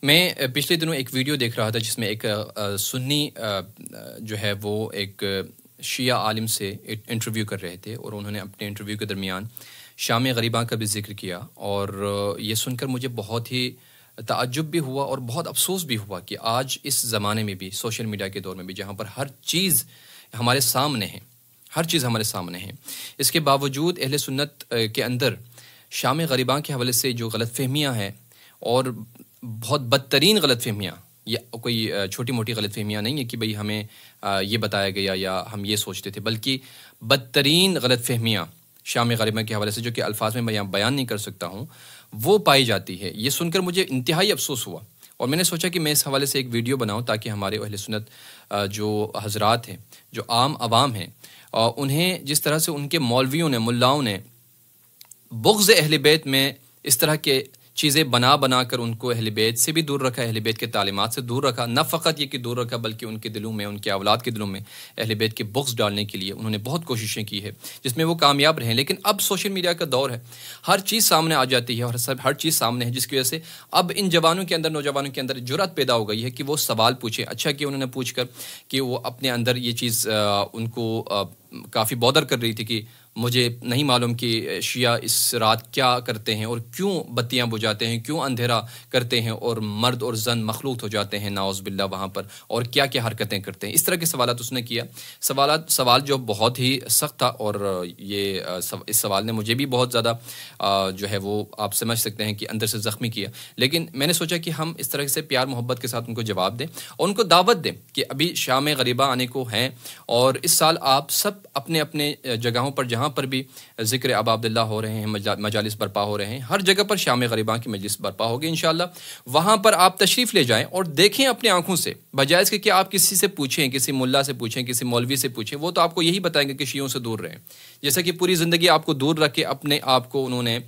میں پچھلے دنوں ایک ویڈیو دیکھ رہا تھا جس میں ایک سنی جو ہے وہ ایک شیعہ عالم سے انٹرویو کر رہے تھے، اور انہوں نے اپنے انٹرویو کے درمیان شام غریباں کا بھی ذکر کیا، اور یہ سن کر مجھے بہت ہی تعجب بھی ہوا اور بہت افسوس بھی ہوا کہ آج اس زمانے میں بھی، سوشل میڈیا کے دور میں بھی، جہاں پر ہر چیز ہمارے سامنے ہے، ہر چیز ہمارے سامنے ہے، اس کے باوجود اہل سنت کے اندر شام غریباں کے حوالے سے جو غلط فہمیاں ہیں، اور بہت بدترین غلط فہمیاں، یہ کوئی چھوٹی موٹی غلط فہمیاں نہیں ہے کہ بھئی ہمیں یہ بتایا گیا یا ہم یہ سوچتے تھے، بلکہ بدترین غلط فہمیاں شام غریباں کے حوالے سے جو کہ الفاظ میں میں بیان نہیں کر سکتا ہوں، وہ پائی جاتی ہے۔ یہ سن کر مجھے انتہائی افسوس ہوا، اور میں نے سوچا کہ میں اس حوالے سے ایک ویڈیو بناؤں تاکہ ہمارے اہل سنت جو حضرات ہیں، جو عام عوام ہیں، انہیں جس طرح سے ان کے مولویوں نے، ملاؤں نے بغض اہل بیت میں اس طرح کے چیزیں بنا کر ان کو اہل بیت سے بھی دور رکھا، اہل بیت کے تعلیمات سے دور رکھا، نہ فقط یہ کہ دور رکھا بلکہ ان کے دلوں میں، ان کے اولاد کے دلوں میں اہل بیت کے بغض ڈالنے کے لیے انہوں نے بہت کوششیں کی ہے، جس میں وہ کامیاب رہے۔ لیکن اب سوشل میڈیا کا دور ہے، ہر چیز سامنے آ جاتی ہے، اور ہر چیز سامنے ہے، جس کی وجہ سے اب ان جوانوں کے اندر، نوجوانوں کے اندر جرأت پیدا ہو گئی ہے کہ وہ سوال پوچھیں۔ اچھا کہ انہوں نے پوچھ کر کہ وہ اپنے اندر یہ چیز ان کو کافی بودر کر رہی تھی کہ مجھے نہیں معلوم کہ شیعہ اس رات کیا کرتے ہیں، اور کیوں بتیاں بجھاتے ہیں، کیوں اندھیرا کرتے ہیں، اور مرد اور زن مخلوط ہو جاتے ہیں نعوذ باللہ وہاں پر، اور کیا کیا حرکتیں کرتے ہیں۔ اس طرح کے سوالات اس نے کیا، سوال جو بہت ہی سخت تھا، اور یہ اس سوال نے مجھے بھی بہت زیادہ جو ہے وہ آپ سمجھ سکتے ہیں کہ اندر سے زخمی کیا۔ لیکن میں نے سوچا کہ ہم اس طرح سے پیار محبت کے ساتھ ان کو جواب دیں، اور ان کو دعوت دیں کہ ابھی شام غریباں آنے کو ہیں، اور اس سال آپ سب اپنے اپنے جگہوں پر جہاں پر بھی ذکر ابا عبداللہ ہو رہے ہیں، مجالس برپا ہو رہے ہیں، ہر جگہ پر شام غریباں کی مجلس برپا ہوگی انشاءاللہ۔ وہاں پر آپ تشریف لے جائیں اور دیکھیں اپنی آنکھوں سے، بجائے اس کے کہ آپ کسی سے پوچھیں، کسی ملا سے پوچھیں، کسی مولوی سے پوچھیں، وہ تو آپ کو یہی بتائیں گے کہ شیعوں سے دور رہیں، جیسا کہ پوری زندگی آپ کو دور رکھ کے اپنے آپ کو انہوں نے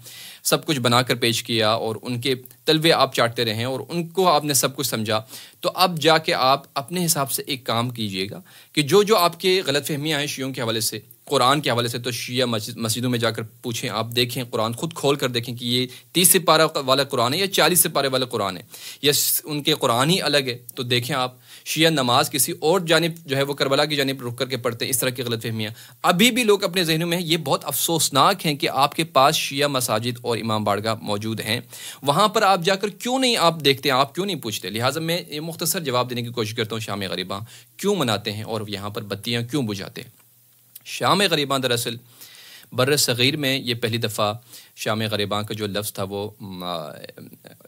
سب کچھ بنا کر پیش کیا، اور ان کے تلوے آپ چاٹتے رہیں، اور ان کو آپ نے سب کچھ سمجھا۔ تو اب جا کے آپ اپنے حساب سے ایک کام کیجئے گا کہ جو آپ کے غلط فہمیاں ہیں شیعوں کے حوالے سے، قرآن کے حوالے سے، تو شیعہ مسجدوں میں جا کر پوچھیں، آپ دیکھیں، قرآن خود کھول کر دیکھیں کہ یہ 30 سپارہ والا قرآن ہے یا 40 سپارے والا قرآن ہے، یا ان کے قرآن ہی الگ ہے۔ تو دیکھیں آپ شیعہ نماز کسی اور جانب جو ہے وہ کربلا کی جانب رک کر کے پڑھتے ہیں، اس طرح کی غلط فہمیاں ابھی بھی لوگ اپنے ذہنوں میں ہیں۔ یہ بہت افسوسناک ہیں کہ آپ کے پاس شیعہ مساجد اور امام بارگاہ موجود ہیں، وہاں پر آپ جا کر کیوں نہیں آپ دیکھتے ہیں، آپ کیوں نہیں پوچھتے؟ لہٰذا میں یہ مختصر جواب دینے کی کوشش کرتا ہوں، شام غریباں کیوں مناتے ہیں اور یہاں پر بتیاں کیوں بجھاتے ہیں؟ شام غریباں دراصل بر صغیر میں یہ پہلی دفعہ شام غریباں کا جو لفظ تھا وہ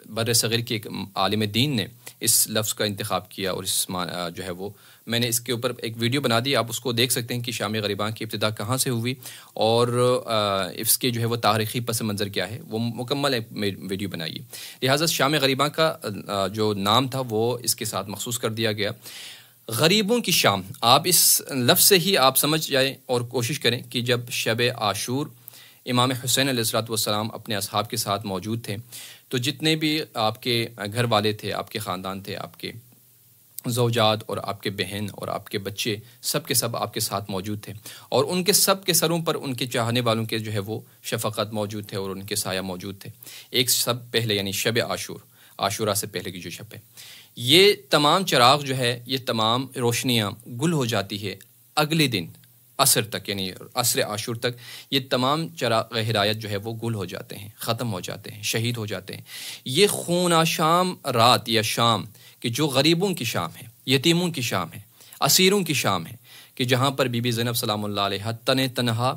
بر صغیر کے ایک عالم دین نے اس لفظ کا انتخاب کیا، اور اس جو ہے وہ میں نے اس کے اوپر ایک ویڈیو بنا دی، آپ اس کو دیکھ سکتے ہیں کہ شام غریباں کی ابتدا کہاں سے ہوئی، اور اس کے جو ہے وہ تاریخی پس منظر کیا ہے، وہ مکمل ایک ویڈیو بنائی ہے۔ لہٰذا شام غریباں کا جو نام تھا وہ اس کے ساتھ مخصوص کر دیا گیا، غریبوں کی شام۔ آپ اس لفظ سے ہی آپ سمجھ جائیں اور کوشش کریں کہ جب شب عاشور امام حسین علیہ السلام اپنے اصحاب کے ساتھ موجود تھے، تو جتنے بھی آپ کے گھر والے تھے، آپ کے خاندان تھے، آپ کے زوجات اور آپ کے بہن اور آپ کے بچے، سب کے سب آپ کے ساتھ موجود تھے، اور ان کے سب کے سروں پر ان کے چاہنے والوں کے جو ہے وہ شفقت موجود تھے، اور ان کے سایہ موجود تھے۔ ایک سب پہلے یعنی شب عاشورہ سے پہلے کی جو شب ہے، یہ تمام چراغ جو ہے، یہ تمام روشنیاں گل ہو جاتی ہے اگلے دن عصر تک، یعنی عصر عاشور تک یہ تمام چراغ ہدایت جو ہے وہ گل ہو جاتے ہیں، ختم ہو جاتے ہیں، شہید ہو جاتے ہیں۔ یہ خون آشام رات یا شام کہ جو غریبوں کی شام ہے، یتیموں کی شام ہے، اسیروں کی شام ہے، کہ جہاں پر بی بی زینب سلام اللہ علیہا تنہا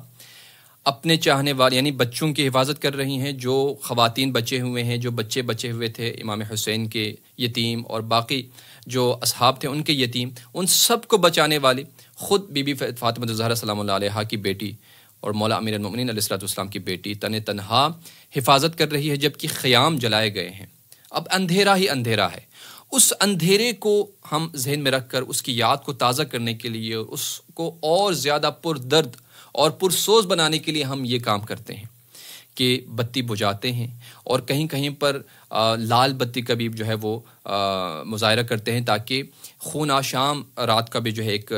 اپنے چاہنے والے یعنی بچوں کی حفاظت کر رہی ہیں، جو خواتین بچے ہوئے ہیں، جو بچے ہوئے تھے امام حسین کے یتیم، اور باقی جو اصحاب تھے ان کے یتیم، ان سب کو بچانے والی خود بی بی فاطمہ الزہرا سلام اللہ علیہا کی بیٹی اور مولا امیر المؤمنین علیہ السلام کی بیٹی تنہا حفاظت کر رہی ہے، جبکہ خیام جلائے گئے ہیں۔ اب اندھیرا ہی اندھیرا ہے، اس اندھیرے کو ہم ذہن میں رکھ کر اس کی یاد کو تازہ کرنے کے لیے، اس کو اور زیادہ پردرد اور پرسوز بنانے کے لیے ہم یہ کام کرتے ہیں کہ بتی بجھاتے ہیں، اور کہیں کہیں پر لال بتی کا بھی جو ہے وہ مظاہرہ کرتے ہیں تاکہ خون آشام رات کا بھی جو ہے ایک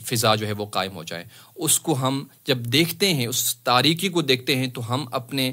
فضا جو ہے وہ قائم ہو جائے۔ اس کو ہم جب دیکھتے ہیں، اس تاریکی کو دیکھتے ہیں، تو ہم اپنے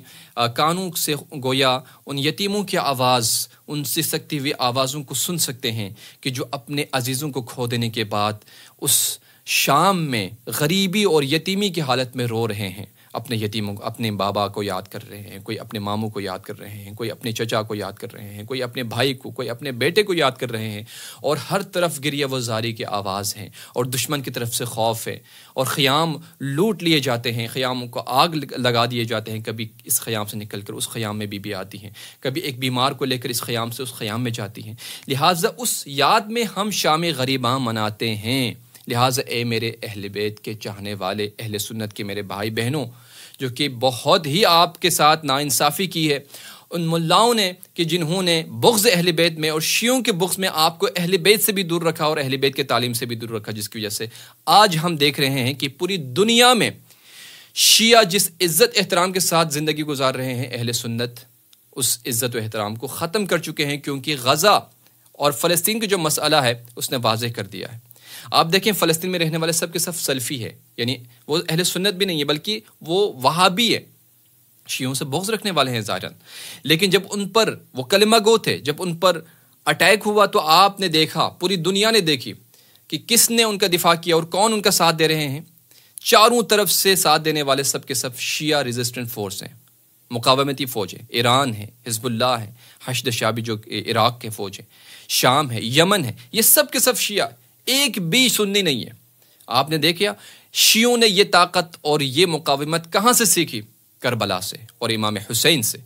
کانوں سے گویا ان یتیموں کی آواز، ان سسکتی ہوئی آوازوں کو سن سکتے ہیں کہ جو اپنے عزیزوں کو کھو دینے کے بعد اس شام میں غریبی اور یتیمی کی حالت میں رو رہے ہیں، اپنے یتیموں کو، اپنے بابا کو یاد کر رہے ہیں، کوئی اپنے ماموں کو یاد کر رہے ہیں، کوئی اپنے چچا کو یاد کر رہے ہیں، کوئی اپنے بھائی کو، کوئی اپنے بیٹے کو یاد کر رہے ہیں، اور ہر طرف گریہ و زاری کی آواز ہے، اور دشمن کی طرف سے خوف ہے، اور خیام لوٹ لیے جاتے ہیں، خیاموں کو آگ لگا دیے جاتے ہیں، کبھی اس خیام سے نکل کر اس خیام میں بی آتی ہیں، کبھی ایک بیمار کو لے کر اس خیام سے اس خیام میں جاتی ہیں۔ لہٰذا اس یاد میں ہم شام غریباں مناتے ہیں۔ لہٰذا اے میرے اہل بیت کے چاہنے والے، اہل سنت کے میرے بھائی بہنوں، جو کہ بہت ہی آپ کے ساتھ ناانصافی کی ہے ان ملاؤں نے، کہ جنہوں نے بغض اہل بیت میں اور شیعوں کے بغض میں آپ کو اہل بیت سے بھی دور رکھا اور اہل بیت کے تعلیم سے بھی دور رکھا، جس کی وجہ سے آج ہم دیکھ رہے ہیں کہ پوری دنیا میں شیعہ جس عزت احترام کے ساتھ زندگی گزار رہے ہیں، اہل سنت اس عزت و احترام کو ختم کر چکے ہیں، کیونکہ غزہ اور فلسطین کا جو مسئلہ ہے اس نے واضح کر دیا ہے۔ آپ دیکھیں فلسطین میں رہنے والے سب کے سب سلفی ہے، یعنی وہ اہل سنت بھی نہیں ہے بلکہ وہ وہابی ہے، شیعوں سے بغض رکھنے والے ہیں ظاہراً، لیکن جب ان پر وہ کلمہ گو تھے، جب ان پر اٹیک ہوا تو آپ نے دیکھا، پوری دنیا نے دیکھی کہ کس نے ان کا دفاع کیا اور کون ان کا ساتھ دے رہے ہیں۔ چاروں طرف سے ساتھ دینے والے سب کے سب شیعہ ریزسٹنٹ فورس ہیں، مقاومتی فوج ہے، ایران ہے، حزب اللہ ہے، حشد شعبی جو عراق کے فوج ہے، شام ہے، یمن ہے، یہ سب کے سب شیعہ، ایک بھی سنی نہیں ہے۔ آپ نے دیکھا شیعوں نے یہ طاقت اور یہ مقاومت کہاں سے سیکھی؟ کربلا سے اور امام حسین سے۔